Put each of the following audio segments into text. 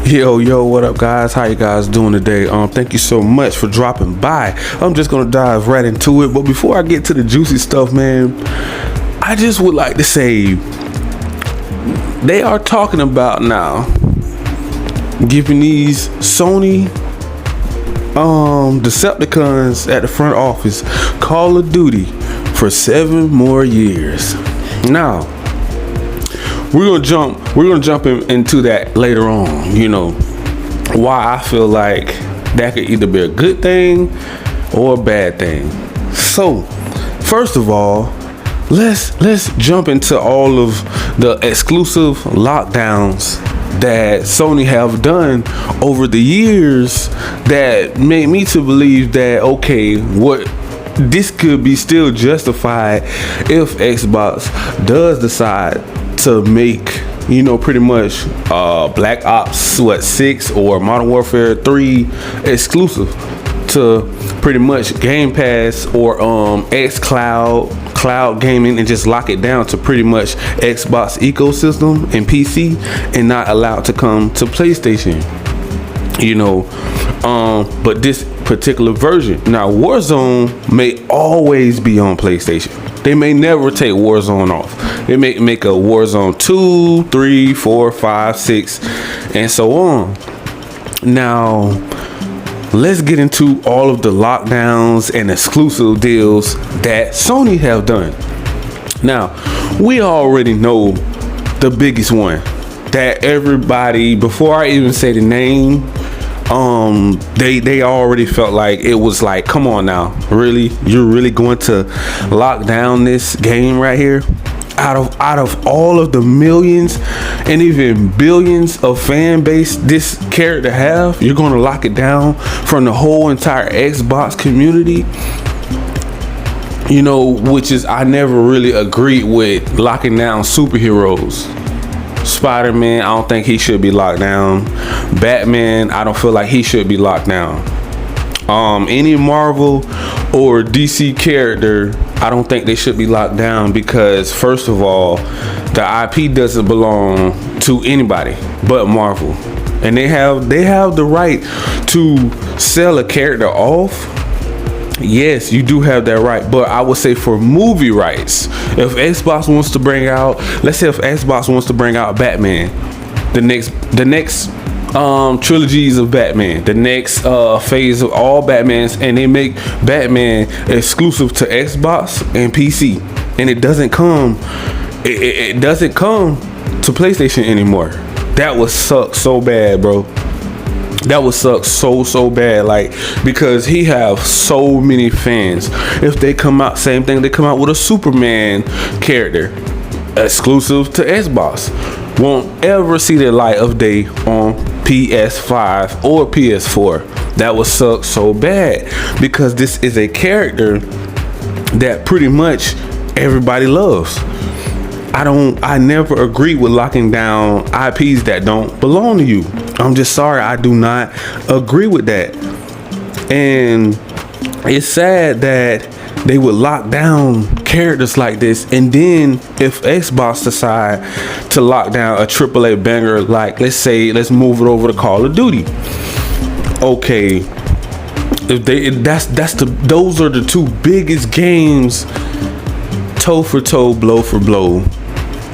Yo, what up, guys? How you guys doing today? Thank you so much for dropping by. I'm just gonna dive right into it, but before I get to the juicy stuff, man, I just would like to say they are talking about now giving these Sony Decepticons at the front office Call of Duty for 7 more years. Now, we're gonna jump into that later on. You know why I feel like that could either be a good thing or a bad thing. So, first of all, let's jump into all of the exclusive lockdowns that Sony have done over the years that made me to believe that okay, what this could be still justified if Xbox does decide to make, pretty much Black Ops 6 or Modern Warfare 3 exclusive to pretty much Game Pass or cloud gaming, and just lock it down to pretty much Xbox ecosystem and PC and not allowed to come to PlayStation. But this particular version, now Warzone may always be on PlayStation. They may never take Warzone off. They may make a Warzone 2, 3, 4, 5, 6, and so on. Now, let's get into all of the lockdowns and exclusive deals that Sony have done. Now, we already know the biggest one that everybody, before I even say the name, they already felt like it was like, come on now, really, you're really going to lock down this game right here? Out of all of the millions and even billions of fan base this character have, you're going to lock it down from the whole entire Xbox community? Which is, I never really agreed with locking down superheroes. Spider-Man, I don't think he should be locked down. Batman, I don't feel like he should be locked down. Any Marvel or DC character, I don't think they should be locked down, because first of all, the IP doesn't belong to anybody but Marvel, and they have the right to sell a character off. Yes, you do have that right, but I would say for movie rights, if Xbox wants to bring out, let's say if Xbox wants to bring out Batman, the next trilogies of Batman, the next phase of all Batmans, and they make Batman exclusive to Xbox and PC, and it doesn't come to PlayStation anymore, that would suck so bad, bro. That would suck so bad, like, because he have so many fans. If they come out, same thing, they come out with a Superman character exclusive to Xbox, won't ever see the light of day on PS5 or PS4. That would suck so bad, because this is a character that pretty much everybody loves. I never agree with locking down IPs that don't belong to you. I'm just sorry, I do not agree with that. And it's sad that they would lock down characters like this, and then if Xbox decide to lock down a AAA banger, like let's move it over to Call of Duty. Okay, those are the two biggest games, toe for toe, blow for blow.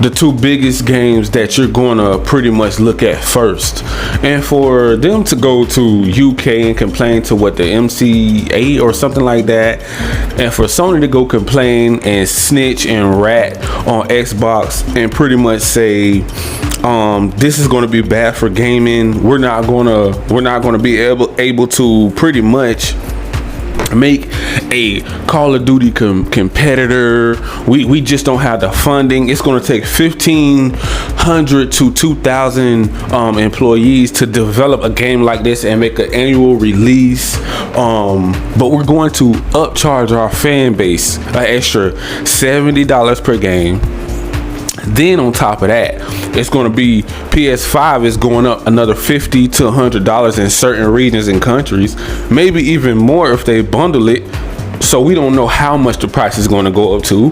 The two biggest games that you're gonna pretty much look at first, and for them to go to UK and complain to what, the MCA or something like that, and for Sony to go complain and snitch and rat on Xbox and pretty much say this is going to be bad for gaming, we're not gonna be able to pretty much make a Call of Duty competitor. We just don't have the funding. It's going to take 1,500 to 2,000 employees to develop a game like this and make an annual release. But we're going to upcharge our fan base an extra $70 per game. Then on top of that, it's going to be PS5 is going up another $50 to $100 in certain regions and countries, maybe even more if they bundle it. So we don't know how much the price is going to go up to.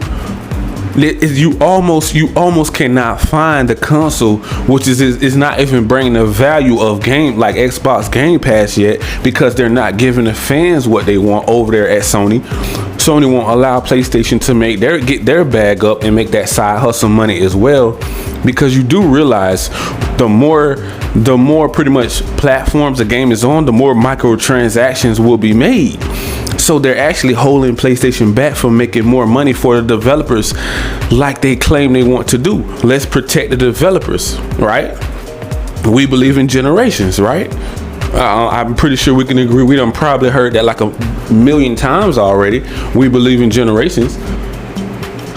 You almost cannot find the console, which is not even bringing the value of game like Xbox Game Pass yet, because they're not giving the fans what they want over there at Sony. Sony won't allow PlayStation to get their bag up and make that side hustle money as well, because you do realize the more pretty much platforms the game is on, the more microtransactions will be made. So they're actually holding PlayStation back from making more money for the developers like they claim they want to do. Let's protect the developers, right? We believe in generations, right? I'm pretty sure we can agree. We done probably heard that like a million times already. We believe in generations.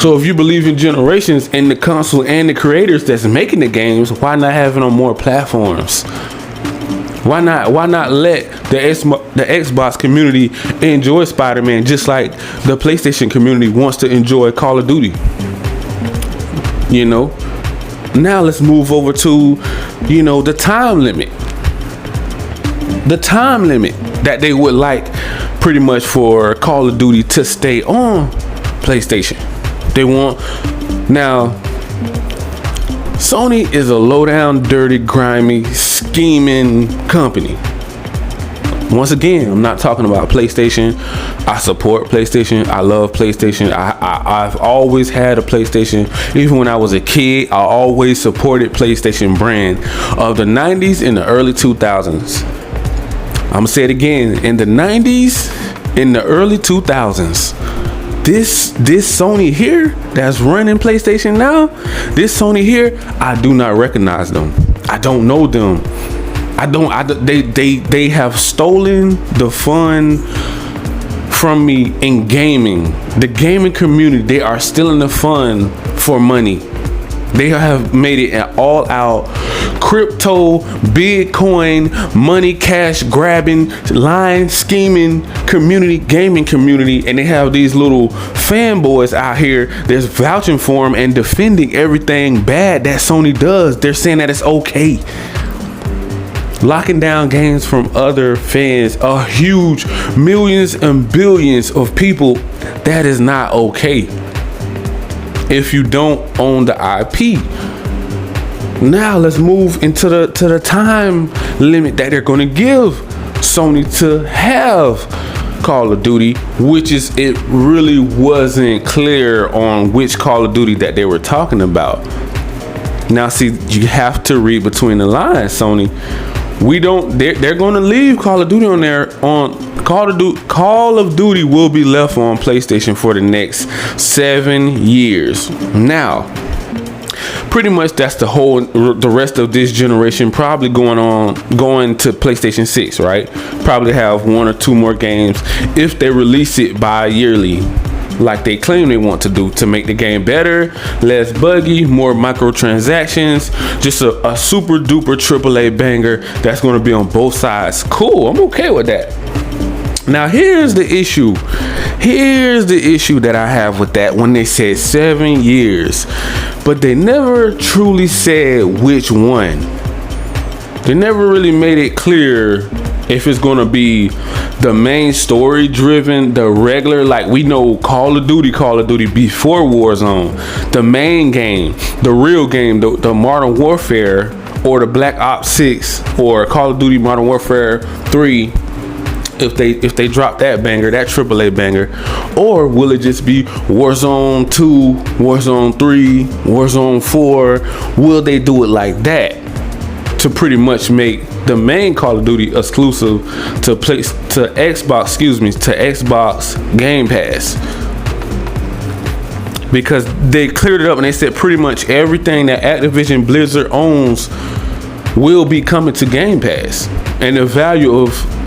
So if you believe in generations and the console and the creators that's making the games, why not have it on more platforms? Why not let the Xbox community enjoy Spider-Man just like the PlayStation community wants to enjoy Call of Duty? You know? Now let's move over to, the time limit. The time limit that they would like pretty much for Call of Duty to stay on PlayStation. They want... Now, Sony is a low-down, dirty, grimy, scheming company. Once again, I'm not talking about PlayStation. I support PlayStation. I love PlayStation. I've always had a PlayStation. Even when I was a kid, I always supported PlayStation brand of the 90s and the early 2000s. I'm gonna say it again. In the 90s, in the early 2000s, this Sony here that's running PlayStation now, this Sony here, I do not recognize them. I don't know them. They have stolen the fun from me in gaming. The gaming community, they are stealing the fun for money. They have made it an all-out crypto, Bitcoin, money, cash grabbing, line scheming community, gaming community, and they have these little fanboys out here that's vouching for them and defending everything bad that Sony does. They're saying that it's okay. Locking down games from other fans, a huge millions and billions of people, that is not okay if you don't own the IP. Now let's move into the time limit that they're going to give Sony to have Call of Duty, which is, it really wasn't clear on which Call of Duty that they were talking about. Now see, you have to read between the lines, Sony. They're going to leave Call of Duty on there. Call of Duty will be left on PlayStation for the next 7 years. Now, pretty much that's the rest of this generation probably going to PlayStation 6, right? Probably have 1 or 2 more games if they release it bi-yearly, like they claim they want to do, to make the game better, less buggy, more microtransactions, just a super duper AAA banger that's going to be on both sides. Cool, I'm okay with that. Now here's the issue that I have with that, when they said 7 years, but they never truly said which one. They never really made it clear if it's going to be the main story driven, the regular, like we know Call of Duty before Warzone, the main game, the real game, the Modern Warfare, or the Black Ops 6, or Call of Duty Modern Warfare 3, if they drop that banger, that AAA banger, or will it just be Warzone 2, Warzone 3, Warzone 4? Will they do it like that to pretty much make the main Call of Duty exclusive to Xbox Game Pass? Because they cleared it up and they said pretty much everything that Activision Blizzard owns will be coming to Game Pass, and the value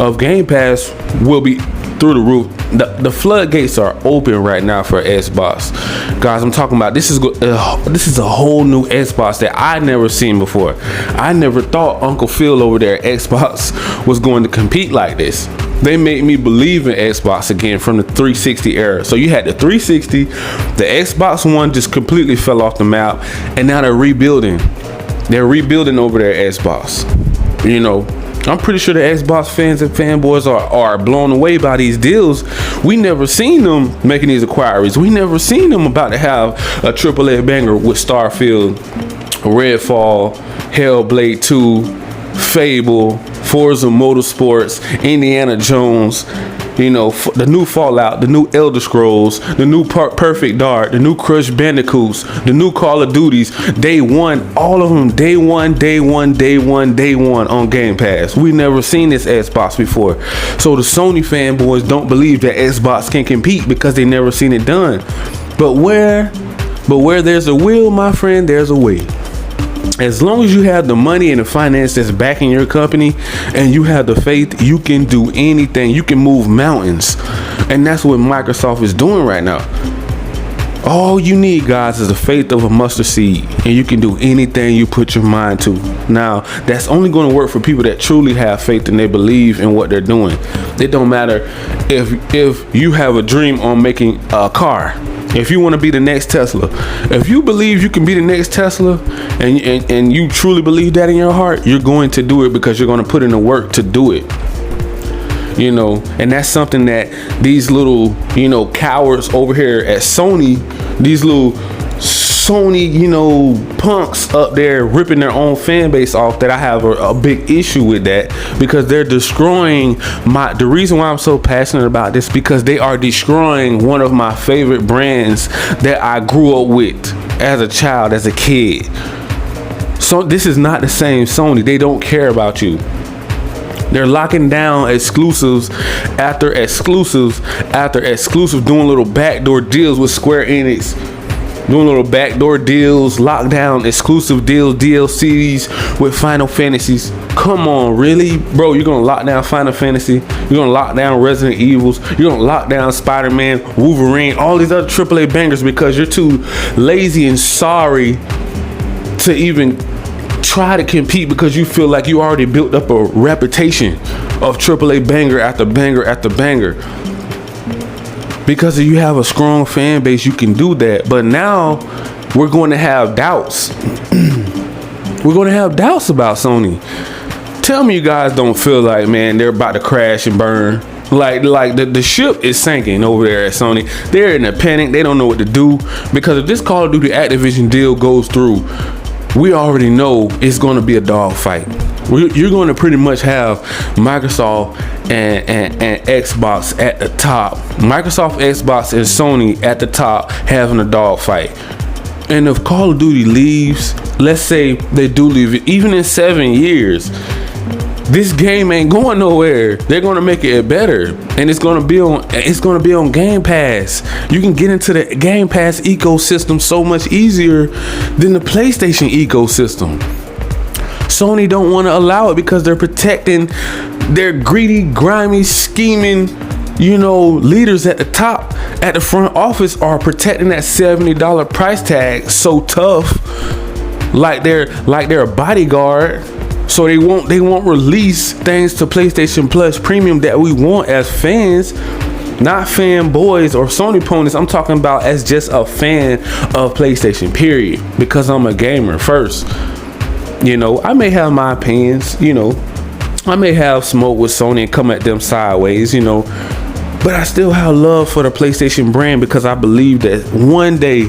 of Game Pass will be through the roof. The floodgates are open right now for Xbox, guys. I'm talking about this is a whole new Xbox that I never seen before. I never thought Uncle Phil over there at Xbox was going to compete like this. They made me believe in Xbox again from the 360 era. So you had the 360, the Xbox One just completely fell off the map, and now they're rebuilding. They're rebuilding over there at Xbox. I'm pretty sure the Xbox fans and fanboys are blown away by these deals. We never seen them making these inquiries. We never seen them about to have a AAA banger with Starfield, Redfall, Hellblade 2, Fable, Forza Motorsports, Indiana Jones, you know, the new Fallout, the new Elder Scrolls, the new Perfect Dark, the new Crush Bandicoots, the new Call of Duties, day one, all of them, day one on Game Pass. We never seen this Xbox before. So the Sony fanboys don't believe that Xbox can compete because they never seen it done. But where there's a will, my friend, there's a way. As long as you have the money and the finance that's backing your company and you have the faith, you can do anything. You can move mountains. And that's what Microsoft is doing right now. All you need, guys, is the faith of a mustard seed, and you can do anything you put your mind to. Now, that's only going to work for people that truly have faith and they believe in what they're doing. It don't matter if you have a dream on making a car. If you want to be the next Tesla, if you believe you can be the next Tesla and you truly believe that in your heart, you're going to do it because you're going to put in the work to do it. You know, and that's something that these little, you know, cowards over here at Sony, these little Sony, you know, punks up there ripping their own fan base off, that I have a big issue with that, because they're destroying the reason why I'm so passionate about this, because they are destroying one of my favorite brands that I grew up with as a child, as a kid. So this is not the same Sony. They don't care about you. They're locking down exclusives after exclusives after exclusive, doing little backdoor deals with Square Enix, doing little backdoor deals, lockdown exclusive deals, DLCs with Final Fantasies. Come on, really? Bro, you're going to lock down Final Fantasy. You're going to lock down Resident Evils. You're going to lock down Spider-Man, Wolverine, all these other AAA bangers because you're too lazy and sorry to even try to compete, because you feel like you already built up a reputation of AAA banger after banger after banger. Because if you have a strong fan base, you can do that. But now we're going to have doubts. We're going to have doubts about Sony. Tell me you guys don't feel like, man, they're about to crash and burn. Like the ship is sinking over there at Sony. They're in a panic. They don't know what to do, because if this Call of Duty Activision deal goes through, we already know it's going to be a dogfight. You're going to pretty much have Microsoft and Xbox at the top. Microsoft, Xbox, and Sony at the top having a dogfight. And if Call of Duty leaves, let's say they do leave it, even in 7 years, this game ain't going nowhere. They're gonna make it better, and it's gonna be on Game Pass. You can get into the Game Pass ecosystem so much easier than the PlayStation ecosystem. Sony don't want to allow it because they're protecting their greedy, grimy, scheming, you know, leaders at the top, at the front office, are protecting that $70 price tag so tough, like they're a bodyguard. So they won't release things to PlayStation Plus Premium that we want as fans, not fanboys or Sony ponies. I'm talking about as just a fan of PlayStation, period. Because I'm a gamer first. You know, I may have my opinions, you know. I may have smoke with Sony and come at them sideways, you know. But I still have love for the PlayStation brand, because I believe that one day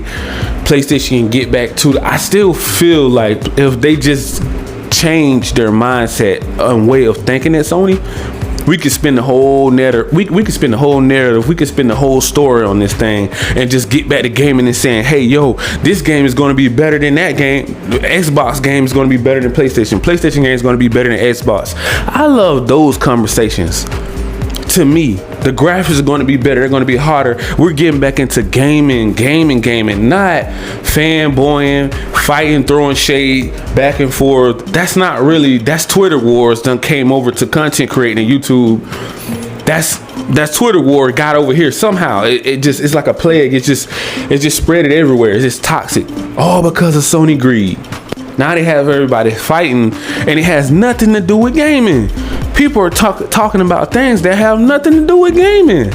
PlayStation can get back to I still feel like if they just change their mindset and way of thinking at Sony, we could spin the whole narrative. We could spin the whole narrative. We could spin the whole story on this thing and just get back to gaming and saying, hey, yo, this game is going to be better than that game. The Xbox game is going to be better than PlayStation. PlayStation game is going to be better than Xbox. I love those conversations. To me, the graphics are going to be better. They're going to be harder. We're getting back into gaming, not fanboying, fighting, throwing shade back and forth. That's Twitter wars done came over to content creating and YouTube. That's Twitter war got over here somehow. It's like a plague. It just spread it everywhere. It's just toxic. All because of Sony greed. Now they have everybody fighting, and it has nothing to do with gaming. People are talking about things that have nothing to do with gaming.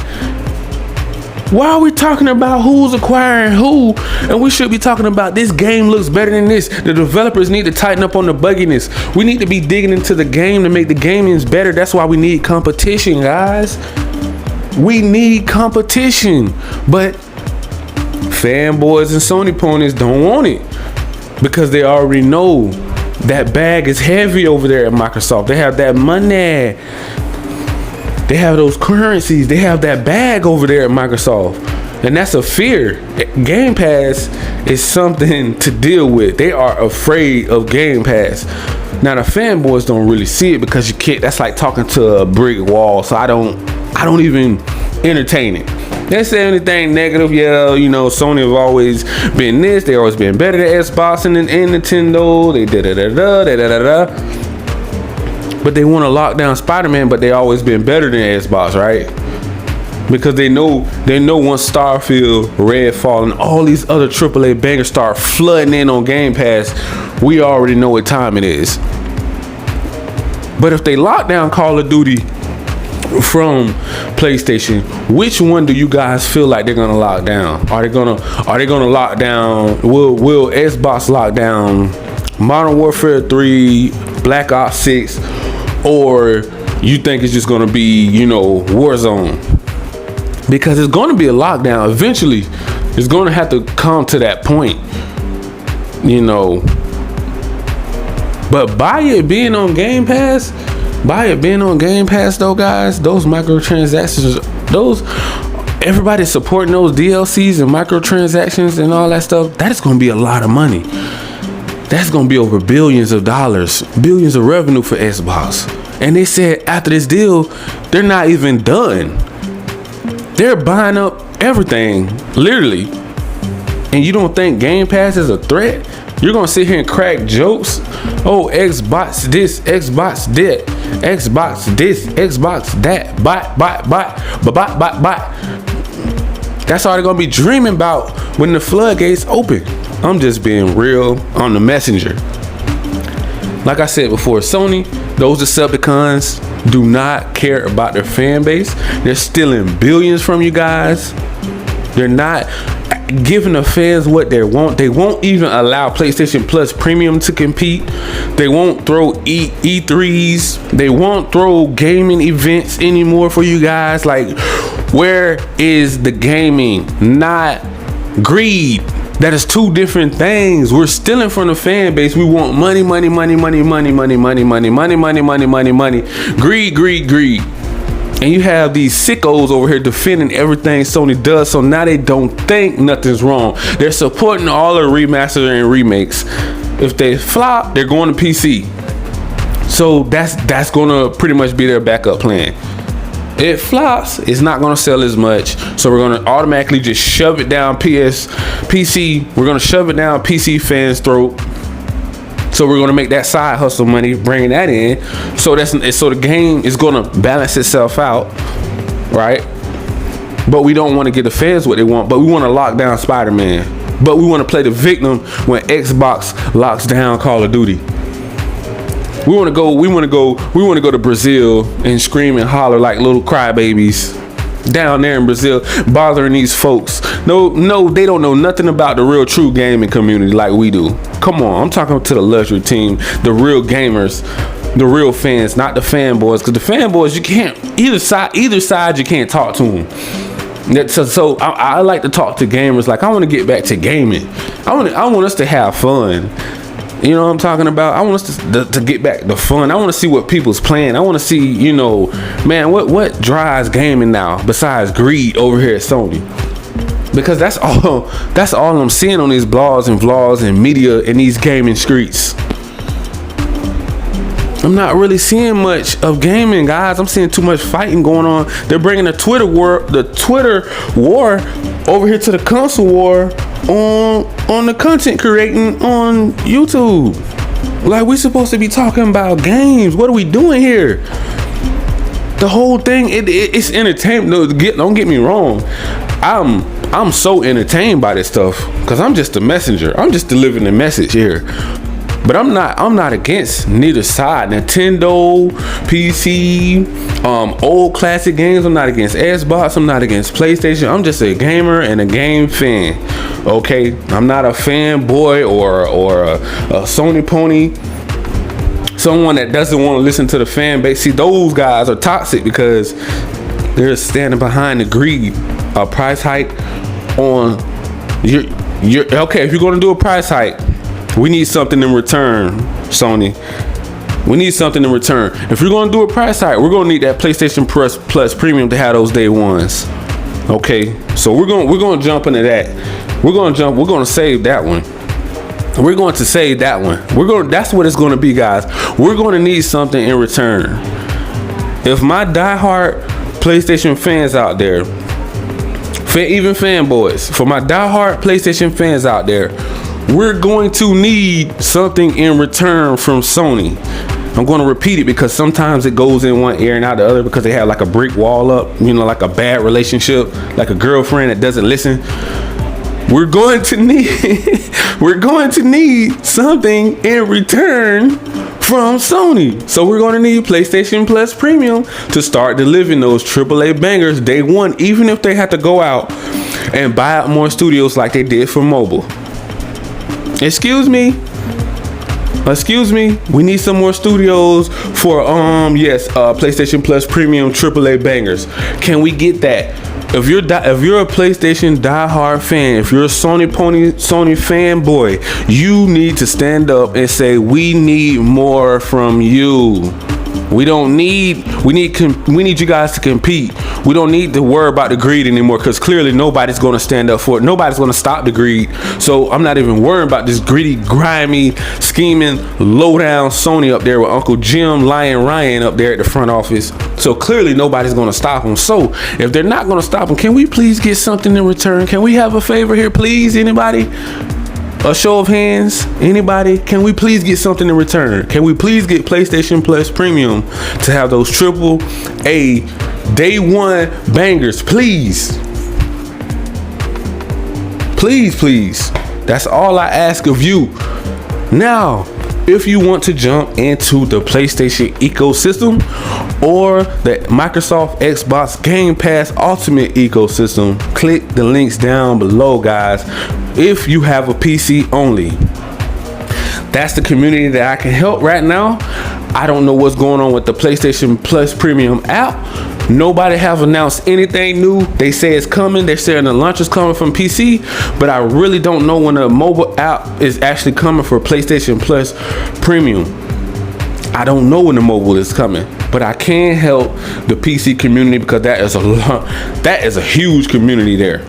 Why are we talking about who's acquiring who? And we should be talking about this game looks better than this. The developers need to tighten up on the bugginess. We need to be digging into the game to make the gamings better. That's why we need competition, guys. We need competition. But fanboys and Sony ponies don't want it because they already know that bag is heavy over there at Microsoft. They have that money. They have those currencies. They have that bag over there at Microsoft. And that's a fear. Game Pass is something to deal with. They are afraid of Game Pass. Now the fanboys don't really see it because you can't. That's like talking to a brick wall. So I don't even entertain it. They say anything negative, yeah, you know, Sony have always been this. They always been better than Xbox and Nintendo. They da-da-da-da. But they want to lock down Spider-Man, but they always been better than Xbox, right? Because they know once Starfield, Redfall, and all these other AAA bangers start flooding in on Game Pass, we already know what time it is. But if they lock down Call of Duty from PlayStation, which one do you guys feel like they're gonna lock down? Are they gonna lock down? Will Xbox lock down Modern Warfare 3, Black Ops 6, or you think it's just gonna be, you know, Warzone? Because it's gonna be a lockdown eventually. It's gonna have to come to that point, you know. But by it being on Game Pass though, guys, those microtransactions, those everybody supporting those DLCs and microtransactions and all that stuff, that is gonna be a lot of money. That's gonna be over billions of dollars, billions of revenue for Xbox. And they said after this deal, they're not even done. They're buying up everything, literally. And you don't think Game Pass is a threat? You're gonna sit here and crack jokes? Oh, Xbox this, Xbox that, Xbox this, Xbox that, bot. That's all they're gonna be dreaming about when the floodgates open. I'm just being real on the messenger. Like I said before, Sony, those Decepticons do not care about their fan base. They're stealing billions from you guys. They're not giving the fans what they want. They won't even allow PlayStation Plus Premium to compete. They won't throw E3s. They won't throw gaming events anymore for you guys. Like, where is the gaming? Not greed. That is two different things. We're stealing from the fan base. We want money. Greed. And you have these sickos over here defending everything Sony does. So now they don't think nothing's wrong. They're supporting all the remasters and remakes. If they flop, they're going to PC. So that's gonna pretty much be their backup plan. It flops, it's not gonna sell as much, so we're gonna automatically just shove it down PC. We're gonna shove it down PC fans' throat. So we're gonna make that side hustle money, bring that in. So the game is gonna balance itself out, right? But we don't want to give the fans what they want. But we want to lock down Spider-Man. But we want to play the victim when Xbox locks down Call of Duty. We want to go to Brazil and scream and holler like little crybabies down there in Brazil, bothering these folks. No, they don't know nothing about the real true gaming community like we do. Come on, I'm talking to the luxury team, the real gamers, the real fans, not the fanboys. Because the fanboys, you can't, either side, you can't talk to them. So I like to talk to gamers. Like, I want to get back to gaming. I want us to have fun. You know what I'm talking about? I want us to get back to fun. I want to see what people's playing. I want to see, you know, man, what drives gaming now besides greed over here at Sony? Because that's all I'm seeing on these blogs and vlogs and media in these gaming streets. I'm not really seeing much of gaming, guys. I'm seeing too much fighting going on. They're bringing the Twitter war over here to the console war on the content creating on YouTube. Like, we're supposed to be talking about games. What are we doing here? The whole thing, it's entertainment. Don't get me wrong. I'm so entertained by this stuff because I'm just a messenger. I'm just delivering the message here. But I'm not against neither side. Nintendo, PC, old classic games. I'm not against Xbox. I'm not against PlayStation. I'm just a gamer and a game fan. Okay, I'm not a fanboy or a Sony pony. Someone that doesn't want to listen to the fan base. See, those guys are toxic because they're standing behind the greed. A price hike on your okay. If you're going to do a price hike, we need something in return, Sony. We need something in return. If you're going to do a price hike, we're going to need that PlayStation Plus Premium to have those day ones. Okay, so we're going to jump into that. We're going to save that one. We're going to save that one. That's what it's going to be, guys. We're going to need something in return. If my diehard PlayStation fans out there, even fanboys, for my diehard PlayStation fans out there, we're going to need something in return from Sony. I'm going to repeat it because sometimes it goes in one ear and out the other because they have like a brick wall up, you know, like a bad relationship, like a girlfriend that doesn't listen. We're going to need something in return from Sony. So we're going to need PlayStation Plus Premium to start delivering those AAA bangers day one, even if they have to go out and buy out more studios like they did for mobile. Excuse me, we need some more studios for PlayStation Plus Premium AAA bangers. Can we get that? If you're a PlayStation diehard fan, if you're a Sony fanboy, you need to stand up and say, we need more from you. We need you guys to compete. We don't need to worry about the greed anymore because clearly nobody's going to stand up for it. Nobody's going to stop the greed. So I'm not even worrying about this greedy, grimy, scheming, low-down Sony up there with Uncle Jim, Lion Ryan up there at the front office. So clearly nobody's going to stop them. So if they're not going to stop them, can we please get something in return? Can we have a favor here, please? Anybody? A show of hands, anybody? Can we please get something in return? Can we please get PlayStation Plus Premium to have those AAA day one bangers, please? Please. That's all I ask of you. Now, if you want to jump into the PlayStation ecosystem or the Microsoft Xbox Game Pass Ultimate ecosystem, click the links down below, guys. If you have a PC only, that's the community that I can help right now. I don't know what's going on with the PlayStation Plus Premium app. Nobody have announced anything new. They say it's coming. They're saying the launch is coming from PC, but I really don't know when the mobile app is actually coming for PlayStation Plus Premium. I don't know when the mobile is coming, but I can help the PC community because that is a huge community there.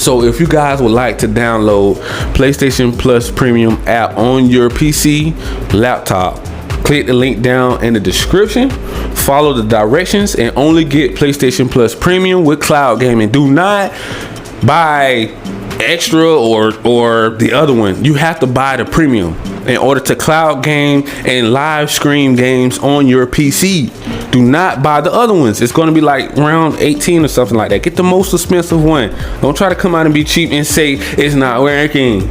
So if you guys would like to download PlayStation Plus Premium app on your PC, laptop, click the link down in the description, follow the directions, and only get PlayStation Plus Premium with cloud gaming. Do not buy extra or the other one. You have to buy the premium in order to cloud game and live stream games on your PC. Do not buy the other ones. It's going to be like around 18 or something like that. Get the most expensive one. Don't try to come out and be cheap and say it's not working.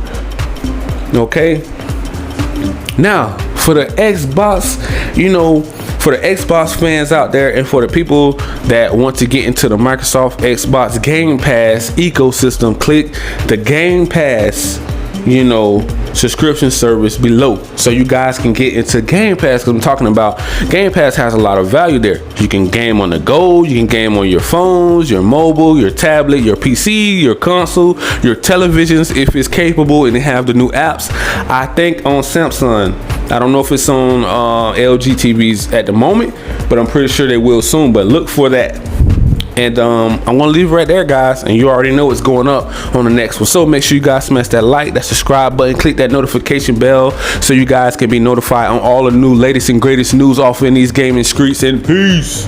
Okay? Now, for the Xbox, for the Xbox fans out there and for the people that want to get into the Microsoft Xbox Game Pass ecosystem, click the Game Pass, subscription service below so you guys can get into Game Pass, because I'm talking about Game Pass has a lot of value there. You can game on the go, you can game on your phones, your mobile, your tablet, your PC, your console, your televisions if it's capable, and they have the new apps. I think on Samsung, I don't know if it's on LG TVs at the moment, but I'm pretty sure they will soon, but look for that. And I'm gonna leave it right there, guys, and you already know what's going up on the next one. So make sure you guys smash that like, that subscribe button, click that notification bell so you guys can be notified on all the new latest and greatest news off in these gaming streets. And peace.